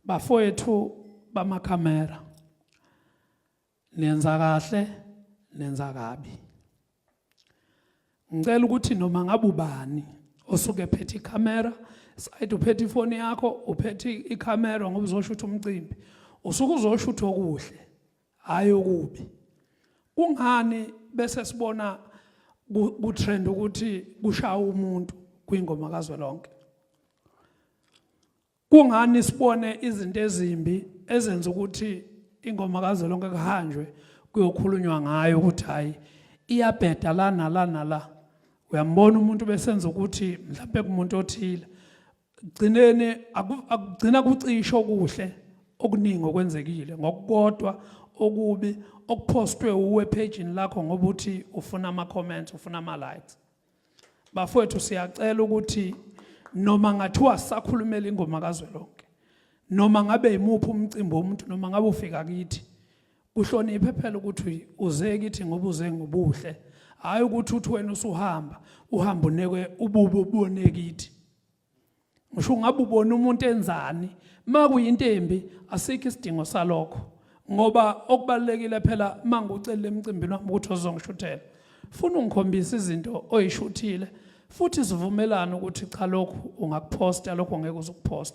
bafowethu bamakhamera, nenza kahle nenza kabi. Ngicela ukuthi noma ngabe ubani osuke ephethe ikhamera, side uphethe ifoni yakho, uphethe ikhamera ngoba uzoshutha umcimbi, usuke uzoshutha okuhle hayi okubi. Kungani bese sibona ku trend ukuthi kushaya umuntu kwingoma kaZwelonke? Kungani sibone izinto ezimbi ezenza ukuthi ingoma kaZwelonke kuhanjwe kuyokhulunywa ngayo ukuthi hayi iyabheda la nala nala? Uyambona umuntu besenza ukuthi mhlawumbe kumuntu othile gcinene akugcina kucisha okuhle okuningi okwenzekile ngokukodwa okubi okupostwe uwe pageini lakho ngoba uthi ufuna ama comments, ufuna ama likes. Bafowethu siyacela ukuthi noma ngathiwa sakhulumela ingoma kaZwelonke, noma ngabe imuphi umcimbi womuntu, noma ngabe ufika kithi, kuhloniphe phela ukuthi uze kithi ngoba uze ngobuhle, hayi ukuthi uthi wena usuhamba uhamba uneke ububi ubone kithi. Ngisho ngabe ubona umuntu enzani, makuyinto embi asikho isidingo salokho, ngoba okubalekile phela mangucela emcimbini wami ukuthi uzongishuthela, funa ungikhombisa izinto oyishuthile futhi sivumelana ukuthi cha lokho ungakuposta, lokho ngeke uzukuphosta.